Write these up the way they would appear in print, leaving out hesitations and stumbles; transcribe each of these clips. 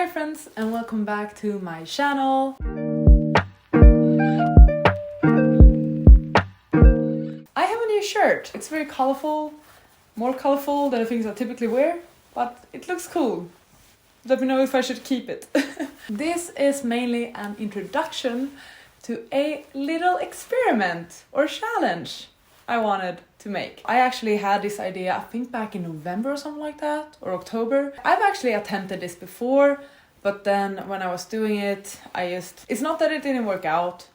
Hi friends and welcome back to my channel. I have a new shirt. It's very colorful, more colorful than the things I typically wear, but it looks cool. Let me know if I should keep it. This is mainly an introduction to a little experiment or challenge I wanted to make. I actually had this idea, I think back in November or something like that, or October. I've actually attempted this before, but then when I was doing it, it's not that it didn't work out,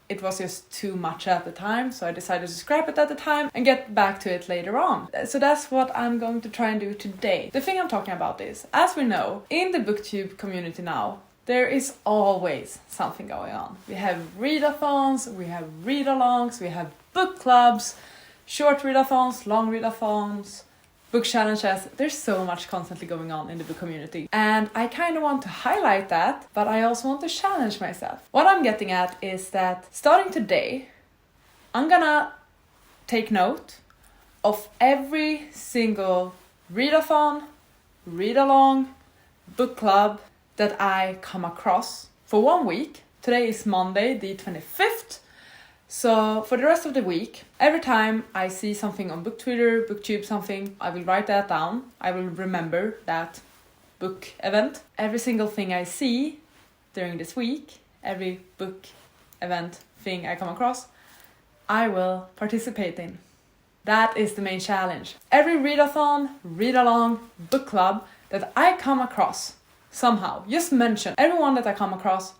it was just too much at the time, so I decided to scrap it at the time and get back to it later on. So that's what I'm going to try and do today. The thing I'm talking about is, as we know, in the booktube community now, there is always something going on. We have readathons, we have readalongs, we have book clubs, short readathons, long readathons, book challenges. There's so much constantly going on in the book community. And I kind of want to highlight that, but I also want to challenge myself. What I'm getting at is that starting today, I'm gonna take note of every single readathon, readalong, book club that I come across for 1 week. Today is Monday, the 25th. So for the rest of the week, every time I see something on book Twitter, booktube something, I will write that down. I will remember that book event. Every single thing I see during this week, every book event thing I come across, I will participate in. That is the main challenge. Every readathon, readalong, book club that I come across, somehow, just mention everyone that I come across,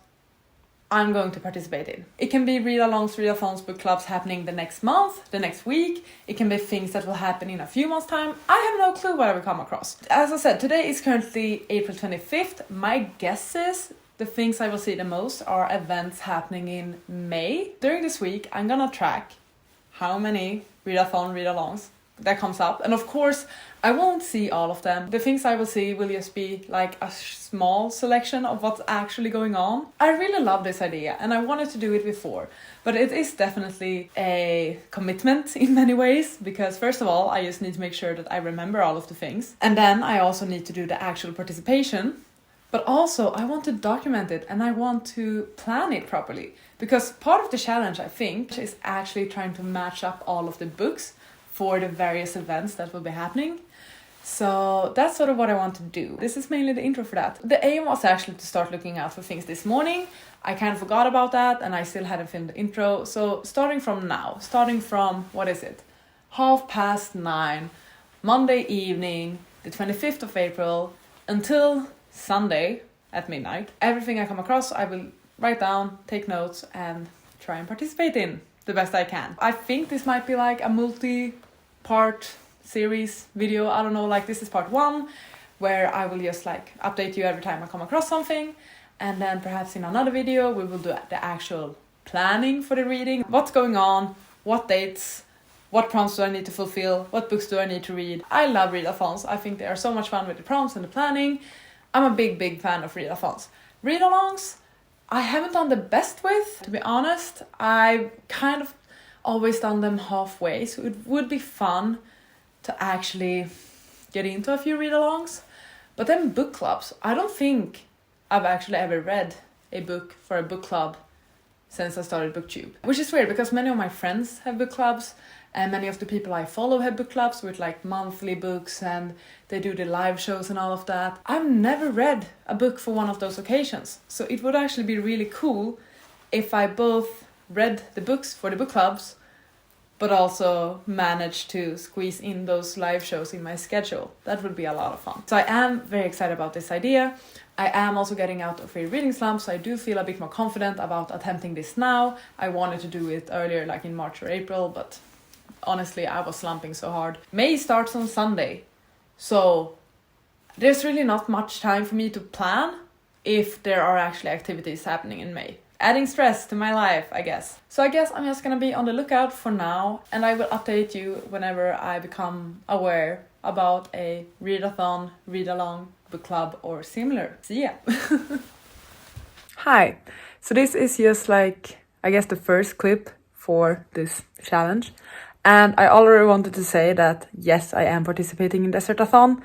I'm going to participate in. It can be readalongs, readathons, book clubs happening the next month, the next week. It can be things that will happen in a few months' time. I have no clue what I will come across. As I said, today is currently April 25th. My guess is the things I will see the most are events happening in May. During this week, I'm gonna track how many readathon, readalongs that comes up. And of course, I won't see all of them. The things I will see will just be like a small selection of what's actually going on. I really love this idea and I wanted to do it before, but it is definitely a commitment in many ways, because first of all, I just need to make sure that I remember all of the things. And then I also need to do the actual participation, but also I want to document it and I want to plan it properly, because part of the challenge, I think, is actually trying to match up all of the books for the various events that will be happening. So that's sort of what I want to do. This is mainly the intro for that. The aim was actually to start looking out for things this morning. I kind of forgot about that and I still hadn't filmed the intro. So starting from now, what is it? 9:30, Monday evening, the 25th of April, until Sunday at midnight. Everything I come across, I will write down, take notes and try and participate in the best I can. I think this might be like a multi-part series video. I don't know, like this is part 1, where I will just like update you every time I come across something. And then perhaps in another video, we will do the actual planning for the reading. What's going on, what dates, what prompts do I need to fulfill, what books do I need to read. I love readathons. I think they are so much fun with the prompts and the planning. I'm a big fan of readathons. Readalongs, I haven't done the best with, to be honest. I've kind of always done them halfway, so it would be fun to actually get into a few readalongs. But then book clubs, I don't think I've actually ever read a book for a book club since I started booktube. Which is weird, because many of my friends have book clubs, and many of the people I follow have book clubs with like monthly books, and they do the live shows and all of that. I've never read a book for one of those occasions. So it would actually be really cool if I both read the books for the book clubs, but also managed to squeeze in those live shows in my schedule. That would be a lot of fun. So I am very excited about this idea. I am also getting out of a reading slump, so I do feel a bit more confident about attempting this now. I wanted to do it earlier, like in March or April, but honestly, I was slumping so hard. May starts on Sunday, so there's really not much time for me to plan if there are actually activities happening in May. Adding stress to my life, I guess. So I guess I'm just gonna be on the lookout for now, and I will update you whenever I become aware about a readathon, readalong, book club or similar. See ya! Hi! So this is just like, I guess, the first clip for this challenge. And I already wanted to say that yes, I am participating in Readathon.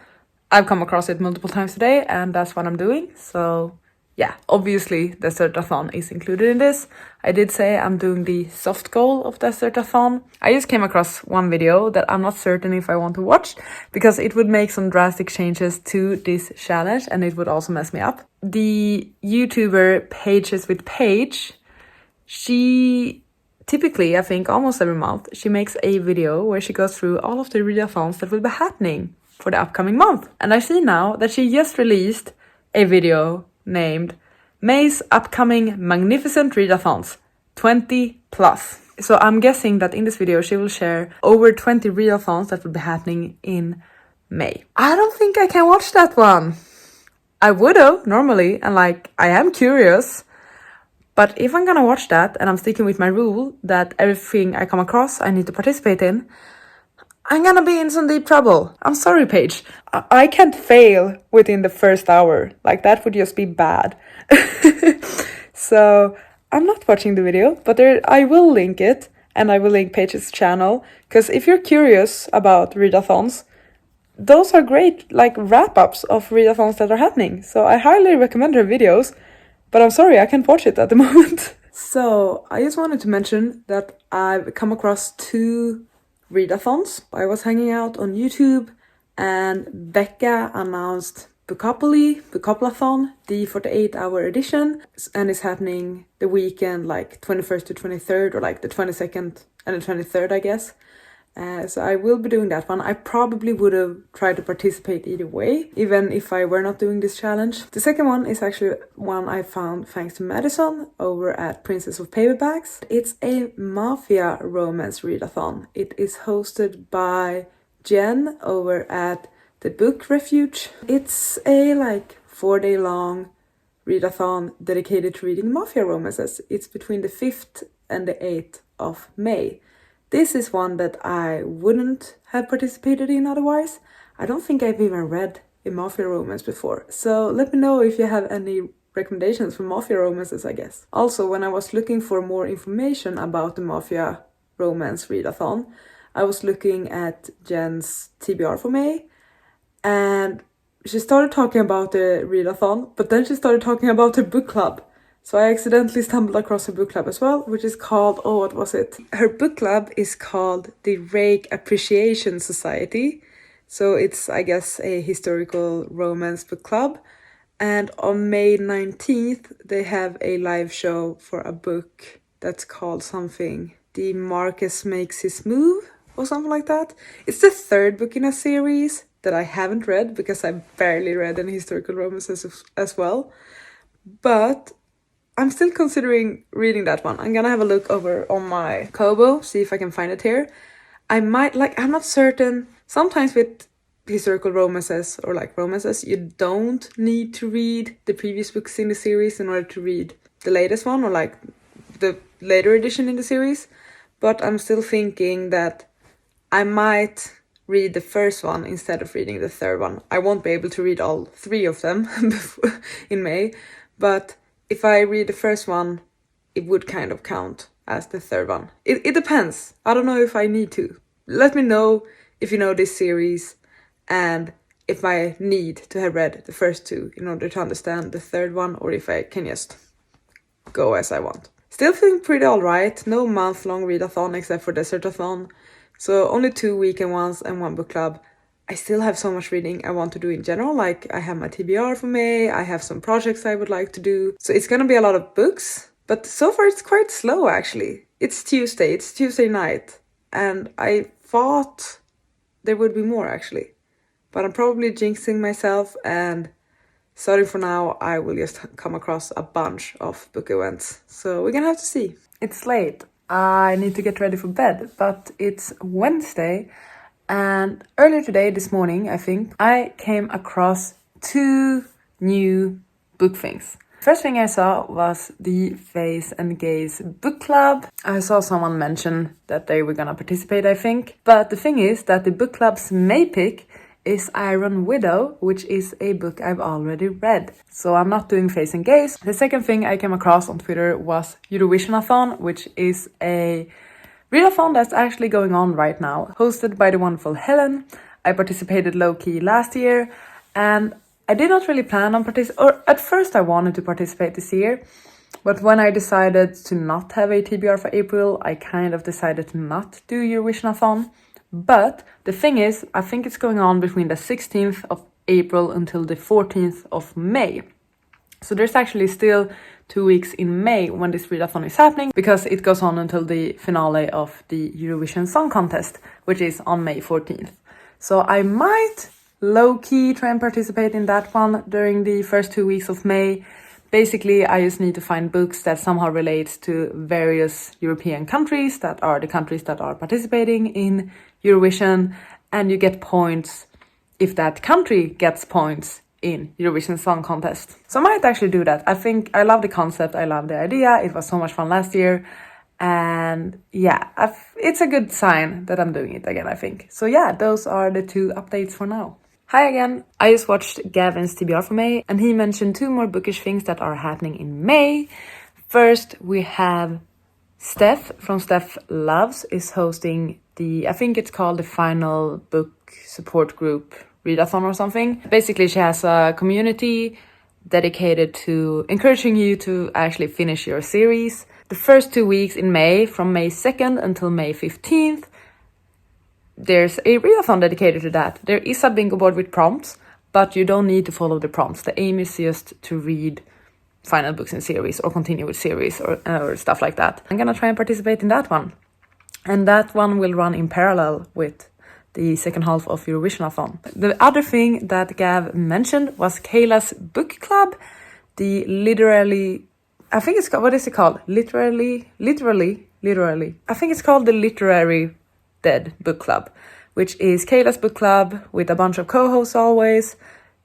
I've come across it multiple times today, and that's what I'm doing. So yeah, obviously the Readathon is included in this. I did say I'm doing the soft goal of the Readathon. I just came across one video that I'm not certain if I want to watch, because it would make some drastic changes to this challenge and it would also mess me up. The YouTuber Pages with Paige, she typically, I think almost every month, she makes a video where she goes through all of the readathons that will be happening for the upcoming month. And I see now that she just released a video named May's Upcoming Magnificent Readathons 20 plus. So I'm guessing that in this video she will share over 20 readathons that will be happening in May. I don't think I can watch that one. I would have normally, and like I am curious. But if I'm gonna watch that and I'm sticking with my rule that everything I come across I need to participate in, I'm gonna be in some deep trouble. I'm sorry, Paige. I can't fail within the first hour. Like, that would just be bad. So I'm not watching the video, but I will link it, and I will link Paige's channel. Because if you're curious about readathons, those are great, like, wrap-ups of readathons that are happening. So I highly recommend her videos. But I'm sorry, I can't watch it at the moment. So I just wanted to mention that I've come across 2 readathons. I was hanging out on YouTube and Becca announced Bookathon, the 48-hour edition, and it's happening the weekend like 21st to 23rd, or like the 22nd and the 23rd, I guess. So I will be doing that one. I probably would have tried to participate either way, even if I were not doing this challenge. The second one is actually one I found thanks to Madison over at Princess of Paperbacks. It's a Mafia romance readathon. It is hosted by Jen over at the Book Refuge. It's a like 4-day long readathon dedicated to reading Mafia romances. It's between the 5th and the 8th of May. This is one that I wouldn't have participated in otherwise. I don't think I've even read a Mafia romance before. So let me know if you have any recommendations for Mafia romances, I guess. Also, when I was looking for more information about the Mafia romance readathon, I was looking at Jen's TBR for May, and she started talking about the readathon, but then she started talking about her book club. So I accidentally stumbled across her book club as well, which is called, what was it? Her book club is called the Rake Appreciation Society. So it's, I guess, a historical romance book club. And on May 19th, they have a live show for a book that's called something, The Marcus Makes His Move, or something like that. It's the 3rd book in a series that I haven't read, because I barely read any historical romances as well. But I'm still considering reading that one. I'm gonna have a look over on my Kobo, see if I can find it here. I'm not certain. Sometimes with historical romances or like romances, you don't need to read the previous books in the series in order to read the latest one or like the later edition in the series. But I'm still thinking that I might read the first one instead of reading the 3rd one. I won't be able to read all 3 of them in May, but if I read the first one, it would kind of count as the 3rd one. It depends. I don't know if I need to. Let me know if you know this series and if I need to have read the first 2 in order to understand the 3rd one, or if I can just go as I want. Still feeling pretty alright. No month-long readathon except for the Readathon. So only 2 weekend ones and 1 book club. I still have so much reading I want to do in general. Like, I have my TBR for May, I have some projects I would like to do. So it's gonna be a lot of books, but so far it's quite slow actually. It's Tuesday night, and I thought there would be more actually. But I'm probably jinxing myself, and starting for now, I will just come across a bunch of book events. So we're gonna have to see. It's late. I need to get ready for bed, but it's Wednesday. And earlier today, this morning, I think, I came across 2 new book things. First thing I saw was the Face and Gaze book club. I saw someone mention that they were gonna participate, I think. But the thing is that the book club's May pick is Iron Widow, which is a book I've already read. So I'm not doing Face and Gaze. The second thing I came across on Twitter was Readathon, which is a readathon that's actually going on right now, hosted by the wonderful Helen. I participated low-key last year, And I did not really plan on participating, or at first I wanted to participate this year, but when I decided to not have a TBR for April, I kind of decided to not do Readathon. But the thing is, I think it's going on between the 16th of April until the 14th of May. So there's actually still 2 weeks in May when this readathon is happening, because it goes on until the finale of the Eurovision Song Contest, which is on May 14th. So I might low-key try and participate in that one during the first 2 weeks of May. Basically, I just need to find books that somehow relate to various European countries that are the countries that are participating in Eurovision, and you get points if that country gets points in Eurovision Song Contest. So I might actually do that. I think I love the concept, I love the idea, it was so much fun last year, and yeah, it's a good sign that I'm doing it again, I think. So yeah, those are the 2 updates for now. Hi again! I just watched Gavin's TBR for May, and he mentioned 2 more bookish things that are happening in May. First, we have Steph from Steph Loves is hosting I think it's called the Final Book Support Group Readathon or something. Basically, she has a community dedicated to encouraging you to actually finish your series. The first 2 weeks in May, from May 2nd until May 15th, there's a readathon dedicated to that. There is a bingo board with prompts, but you don't need to follow the prompts. The aim is just to read final books in series or continue with series or stuff like that. I'm gonna try and participate in that one. And that one will run in parallel with the second half of Eurovisionathon. The other thing that Gav mentioned was Kayla's book club, the literally, I think it's called, what is it called? Literally. I think it's called the Literary Dead Book Club, which is Kayla's book club with a bunch of co-hosts always.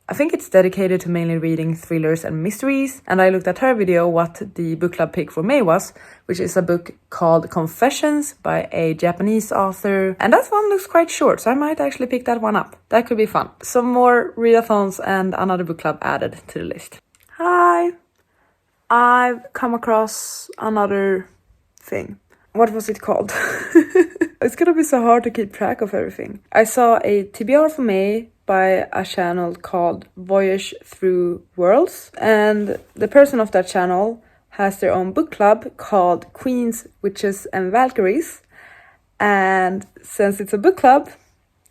I think it's dedicated to mainly reading thrillers and mysteries, and I looked at her video what the book club pick for May was, which is a book called Confessions by a Japanese author, and that one looks quite short, so I might actually pick that one up. That could be fun. Some more readathons and another book club added to the list. Hi! I've come across another thing. What was it called? It's gonna be so hard to keep track of everything. I saw a TBR for May by a channel called Voyage Through Worlds, and the person of that channel has their own book club called Queens, Witches and Valkyries, and since it's a book club,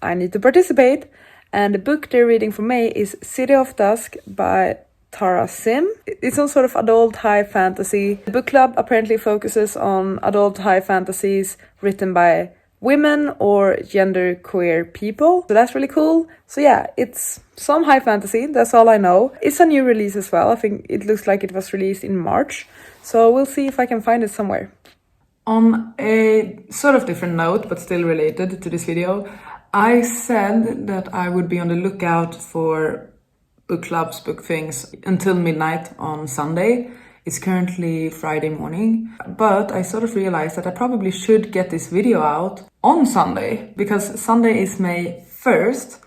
I need to participate, and the book they're reading for May is City of Dusk by Tara Sim. It's some sort of adult high fantasy. The book club apparently focuses on adult high fantasies written by women or genderqueer people. So that's really cool. So yeah, it's some high fantasy, that's all I know. It's a new release as well. I think it looks like it was released in March. So we'll see if I can find it somewhere. On a sort of different note, but still related to this video, I said that I would be on the lookout for book clubs, book things until midnight on Sunday. It's currently Friday morning, but I sort of realized that I probably should get this video out on Sunday, because Sunday is May 1st,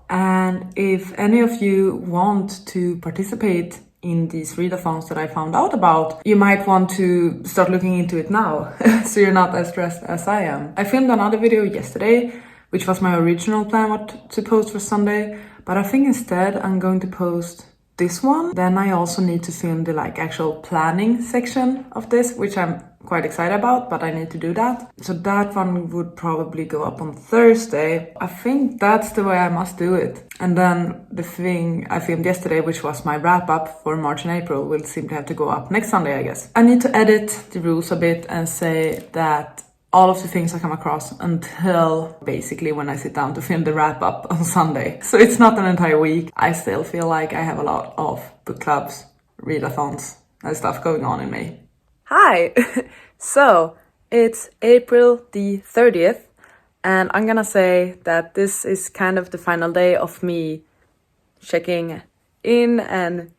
and if any of you want to participate in these readathons that I found out about, you might want to start looking into it now, so you're not as stressed as I am. I filmed another video yesterday, which was my original plan what to post for Sunday, but I think instead I'm going to post this one. Then I also need to film the actual planning section of this, which I'm quite excited about, but I need to do that. So that one would probably go up on Thursday. I think that's the way I must do it. And then the thing I filmed yesterday, which was my wrap up for March and April, will simply have to go up next Sunday, I guess. I need to edit the rules a bit and say that all of the things I come across until basically when I sit down to film the wrap up on Sunday. So it's not an entire week. I still feel like I have a lot of book clubs, readathons and stuff going on in May. Hi! So it's April the 30th, and I'm gonna say that this is kind of the final day of me checking in and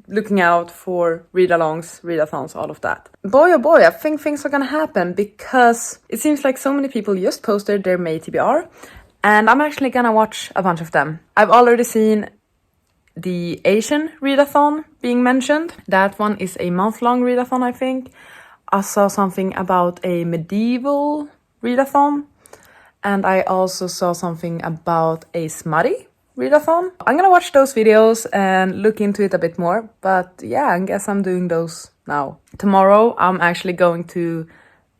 looking out for readalongs, readathons, all of that. Boy oh boy, I think things are gonna happen, because it seems like so many people just posted their May TBR, and I'm actually gonna watch a bunch of them. I've already seen the Asian readathon being mentioned. That one is a month-long readathon, I think. I saw something about a medieval readathon, and I also saw something about a smutty readathon. I'm gonna watch those videos and look into it a bit more, but yeah, I guess I'm doing those now. Tomorrow I'm actually going to,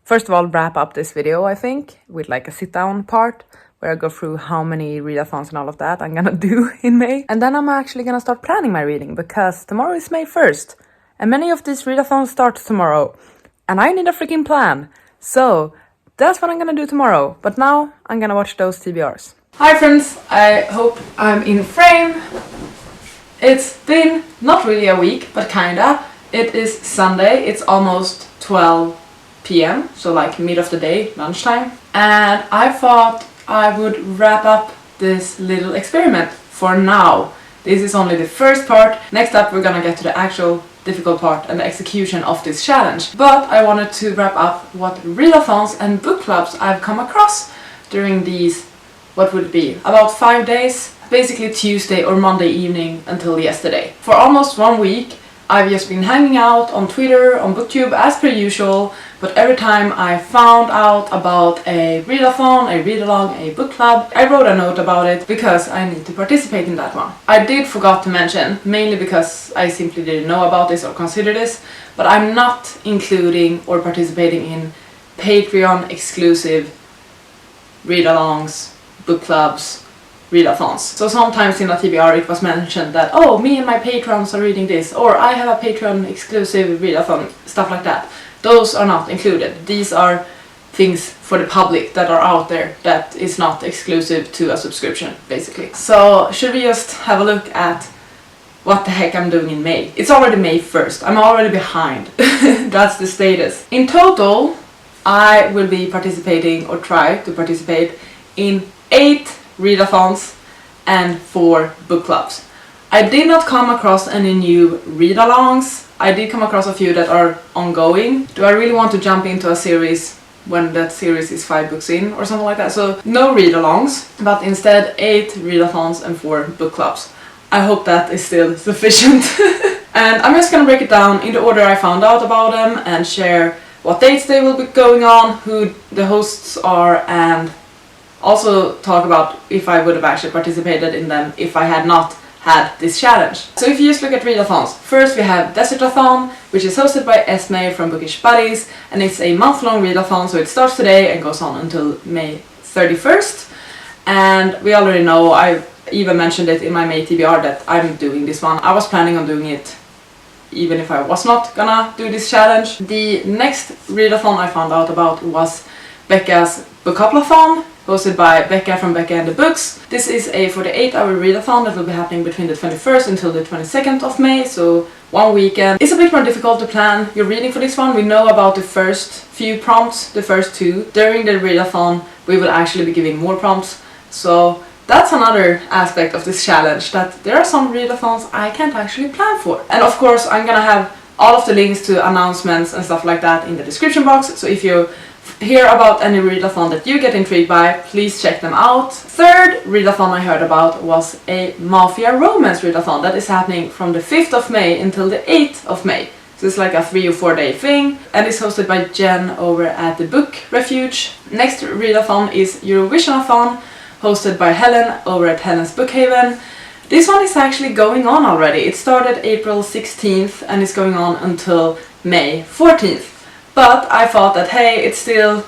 first of all, wrap up this video, I think, with like a sit-down part where I go through how many readathons and all of that I'm gonna do in May. And then I'm actually gonna start planning my reading, because tomorrow is May 1st, and many of these readathons start tomorrow, and I need a freaking plan. So that's what I'm gonna do tomorrow, but now I'm gonna watch those TBRs. Hi friends, I hope I'm in frame. It's been not really a week, but kinda. It is Sunday, it's almost 12 p.m, so like mid of the day, lunchtime. And I thought I would wrap up this little experiment for now. This is only the first part. Next up we're gonna get to the actual difficult part and the execution of this challenge. But I wanted to wrap up what readathons and book clubs I've come across during these, what would it be, about 5 days, basically Tuesday or Monday evening until yesterday. For almost 1 week I've just been hanging out on Twitter, on BookTube as per usual, but every time I found out about a readathon, a readalong, a book club, I wrote a note about it because I need to participate in that one. I did forgot to mention, mainly because I simply didn't know about this or consider this, but I'm not including or participating in Patreon exclusive readalongs, book clubs, readathons. So sometimes in a TBR it was mentioned that, oh, me and my patrons are reading this, or I have a Patreon exclusive readathon, stuff like that. Those are not included. These are things for the public that are out there that is not exclusive to a subscription, basically. So should we just have a look at what the heck I'm doing in May? It's already May 1st. I'm already behind. That's the status. In total, I will be participating, or try to participate, in 8 readathons and 4 book clubs. I did not come across any new readalongs. I did come across a few that are ongoing. Do I really want to jump into a series when that series is 5 books in or something like that? So no readalongs, but instead 8 readathons and 4 book clubs. I hope that is still sufficient. And I'm just gonna break it down in the order I found out about them and share what dates they will be going on, who the hosts are, and also talk about if I would have actually participated in them if I had not had this challenge. So if you just look at readathons, first we have Readathon, which is hosted by Esme from Bookish Buddies, and it's a month-long readathon, so it starts today and goes on until May 31st. And we already know, I've even mentioned it in my May TBR, that I'm doing this one. I was planning on doing it even if I was not gonna do this challenge. The next readathon I found out about was Becca's Bookathon, hosted by Becca from Becca and the Books. This is a 48-hour readathon that will be happening between the 21st until the 22nd of May, so 1 weekend. It's a bit more difficult to plan your reading for this one. We know about the first few prompts, the first 2. During the readathon we will actually be giving more prompts, so that's another aspect of this challenge, that there are some readathons I can't actually plan for. And of course I'm gonna have all of the links to announcements and stuff like that in the description box, so if you hear about any readathon that you get intrigued by, please check them out. Third readathon I heard about was a Mafia romance readathon that is happening from the 5th of May until the 8th of May. So it's like a 3 or 4 day thing, and it's hosted by Jen over at the Book Refuge. Next readathon is Eurovisionathon, hosted by Helen over at Helen's Bookhaven. This one is actually going on already. It started April 16th and is going on until May 14th. But I thought that, hey, it's still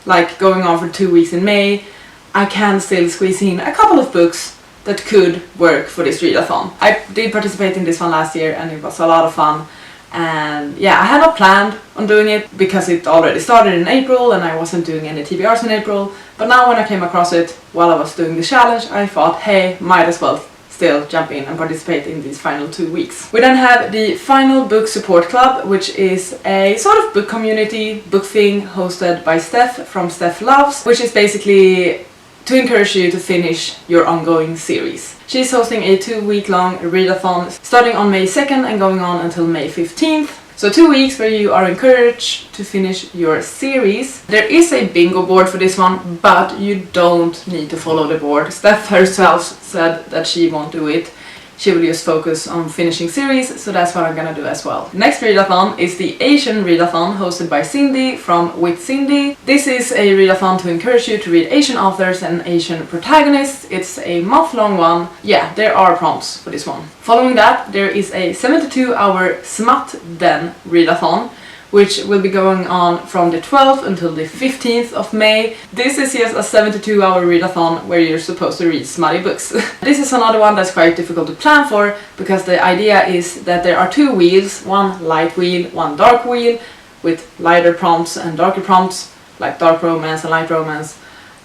like going on for 2 weeks in May. I can still squeeze in a couple of books that could work for this readathon. I did participate in this one last year and it was a lot of fun. And yeah, I had not planned on doing it because it already started in April and I wasn't doing any TBRs in April. But now when I came across it while I was doing the challenge, I thought, hey, might as well still jump in and participate in these final 2 weeks. We then have the Final Book Support Club, which is a sort of book community, book thing hosted by Steph from Steph Loves, which is basically to encourage you to finish your ongoing series. She's hosting a 2-week-long readathon starting on May 2nd and going on until May 15th. So 2 weeks where you are encouraged to finish your series. There is a bingo board for this one, but you don't need to follow the board. Steph herself said that she won't do it. she will just focus on finishing series, so that's what I'm gonna do as well. Next readathon is the Asian Readathon, hosted by Cindy from With Cindy. This is a readathon to encourage you to read Asian authors and Asian protagonists. It's a month-long one. Yeah, there are prompts for this one. Following that, there is a 72-hour Smut Den readathon, which will be going on from the 12th until the 15th of May. This is just a 72-hour readathon where you're supposed to read smutty books. This is another one that's quite difficult to plan for, because the idea is that there are two wheels, one light wheel, one dark wheel, with lighter prompts and darker prompts, like dark romance and light romance.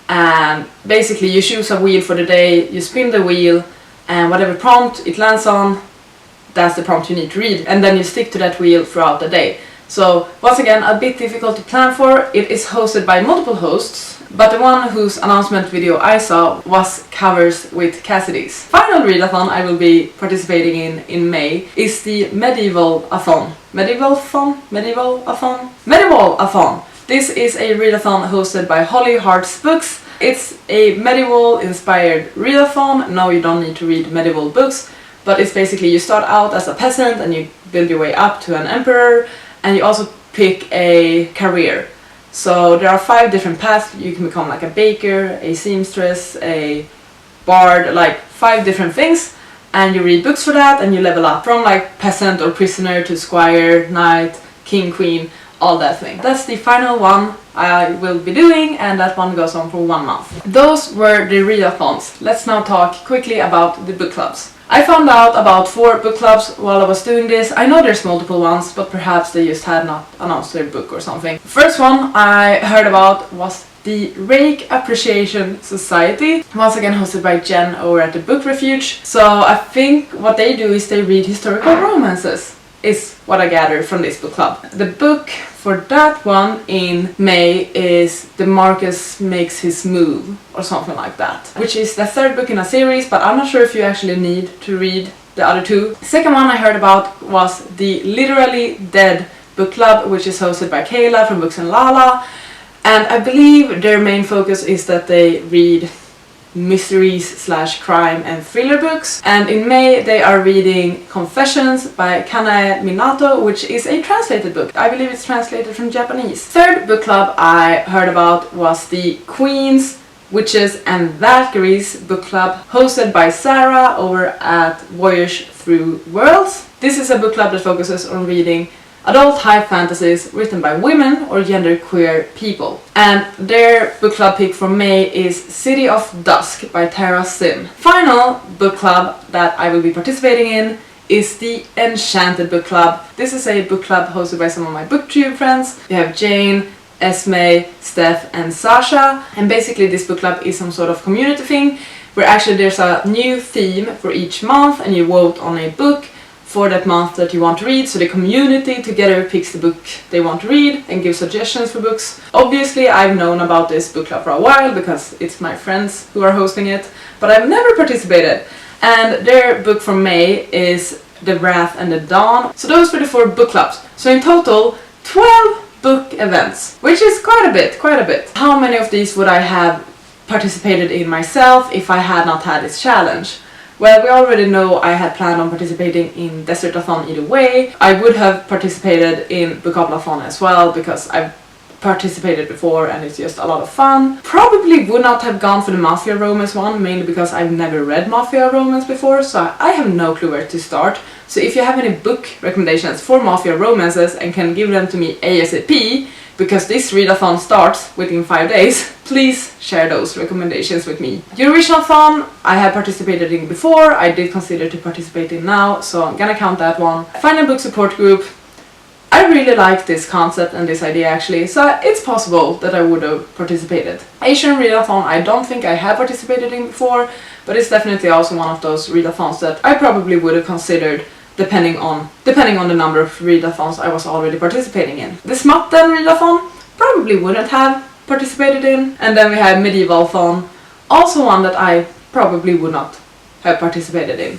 And basically you choose a wheel for the day, you spin the wheel, and whatever prompt it lands on, that's the prompt you need to read, and then you stick to that wheel throughout the day. So once again, a bit difficult to plan for. It is hosted by multiple hosts, but the one whose announcement video I saw was covers with Cassidy's. Final readathon I will be participating in May is the Medieval-athon. Medieval-athon. This is a readathon hosted by Holly Hart's Books. It's a medieval-inspired readathon. No, you don't need to read medieval books, but it's basically you start out as a peasant and you build your way up to an emperor. And you also pick a career. So there are 5 different paths. You can become like a baker, a seamstress, a bard, like 5 different things. And you read books for that, and you level up from like peasant or prisoner to squire, knight, king, queen, all that thing. That's the final one I will be doing, and that one goes on for 1 month. Those were the readathons. Let's now talk quickly about the book clubs. I found out about 4 book clubs while I was doing this. I know there's multiple ones, but perhaps they just had not announced their book or something. The first one I heard about was the Rake Appreciation Society, once again hosted by Jen over at the Book Refuge. So I think what they do is they read historical romances, is what I gather from this book club. The book for that one in May is The Marcus Makes His Move, or something like that, which is the 3rd book in a series, but I'm not sure if you actually need to read the other 2. The second one I heard about was the Literally Dead book club, which is hosted by Kayla from Books and Lala, and I believe their main focus is that they read mysteries / crime and thriller books. And in May they are reading Confessions by Kanae Minato, which is a translated book. I believe it's translated from Japanese. Third book club I heard about was the Queens, Witches and Valkyries book club, hosted by Sarah over at Voyage Through Worlds. This is a book club that focuses on reading adult high fantasies written by women or genderqueer people. And their book club pick for May is City of Dusk by Tara Sim. Final book club that I will be participating in is the Enchanted book club. This is a book club hosted by some of my booktube friends. You have Jane, Esme, Steph and Sasha, and basically this book club is some sort of community thing where actually there's a new theme for each month and you vote on a book for that month that you want to read, so the community together picks the book they want to read and gives suggestions for books. Obviously I've known about this book club for a while because it's my friends who are hosting it, but I've never participated. And their book from May is The Wrath and the Dawn. So those were the 4 book clubs. So in total 12 book events, which is quite a bit. How many of these would I have participated in myself if I had not had this challenge? Well, we already know I had planned on participating in Desertathon either way. I would have participated in Bookoplathon as well because I've participated before and it's just a lot of fun. Probably would not have gone for the Mafia romance one, mainly because I've never read Mafia romance before, so I have no clue where to start. So if you have any book recommendations for Mafia romances and can give them to me ASAP, because this readathon starts within 5 days, please share those recommendations with me. Eurovisionathon I have participated in before, I did consider to participate in now, so I'm gonna count that one. Final book support group, I really like this concept and this idea actually, so it's possible that I would have participated. Asian Readathon I don't think I have participated in before, but it's definitely also one of those readathons that I probably would have considered depending on the number of readathons I was already participating in. The Smut Den readathon probably wouldn't have participated in. And then we have Medieval-thon, also one that I probably would not have participated in.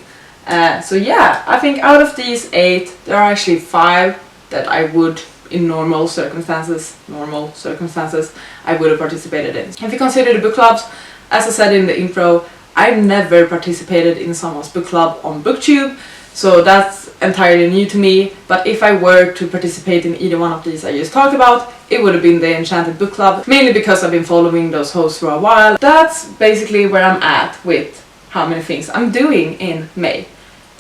So yeah, I think out of these 8, there are actually 5 that I would, in normal circumstances, I would have participated in. If you consider the book clubs, as I said in the intro, I've never participated in someone's book club on BookTube, so that's entirely new to me, but if I were to participate in either one of these I just talked about, it would have been the Enchanted Book Club, mainly because I've been following those hosts for a while. That's basically where I'm at with how many things I'm doing in May.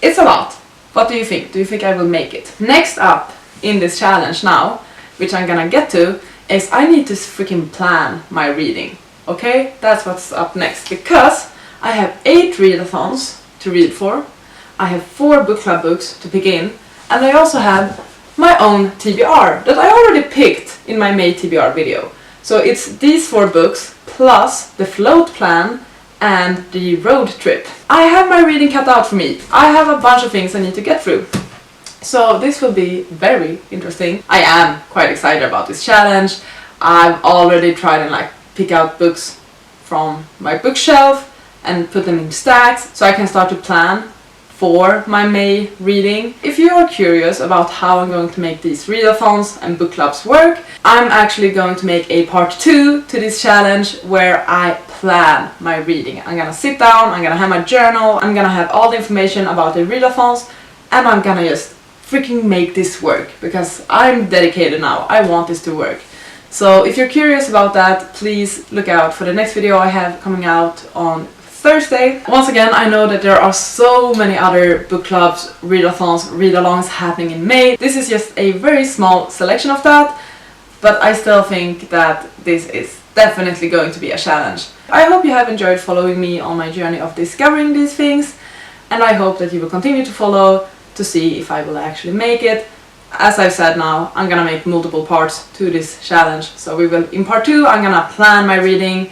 It's a lot. What do you think? Do you think I will make it? Next up in this challenge now, which I'm gonna get to, is I need to freaking plan my reading. Okay? That's what's up next, because I have 8 readathons to read for, I have 4 book club books to pick in, and I also have my own TBR that I already picked in my May TBR video. So it's these 4 books plus the float plan and the road trip. I have my reading cut out for me. I have a bunch of things I need to get through. So this will be very interesting. I am quite excited about this challenge. I've already tried and like pick out books from my bookshelf and put them in stacks so I can start to plan for my May reading. If you are curious about how I'm going to make these readathons and book clubs work, I'm actually going to make a part 2 to this challenge where I plan my reading. I'm gonna sit down, I'm gonna have my journal, I'm gonna have all the information about the readathons, and I'm gonna just freaking make this work because I'm dedicated now. I want this to work. So if you're curious about that, please look out for the next video I have coming out on Thursday. Once again, I know that there are so many other book clubs, readathons, readalongs happening in May. This is just a very small selection of that, but I still think that this is definitely going to be a challenge. I hope you have enjoyed following me on my journey of discovering these things, and I hope that you will continue to follow to see if I will actually make it. As I've said now, I'm gonna make multiple parts to this challenge. So we will, in part 2, I'm gonna plan my reading.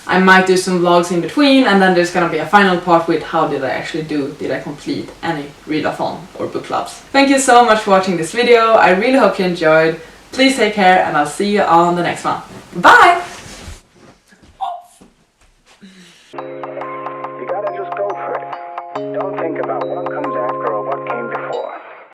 I might do some vlogs in between, and then there's gonna be a final part with how did I actually do, did I complete any readathon or book clubs. Thank you so much for watching this video, I really hope you enjoyed. Please take care and I'll see you on the next one. Bye!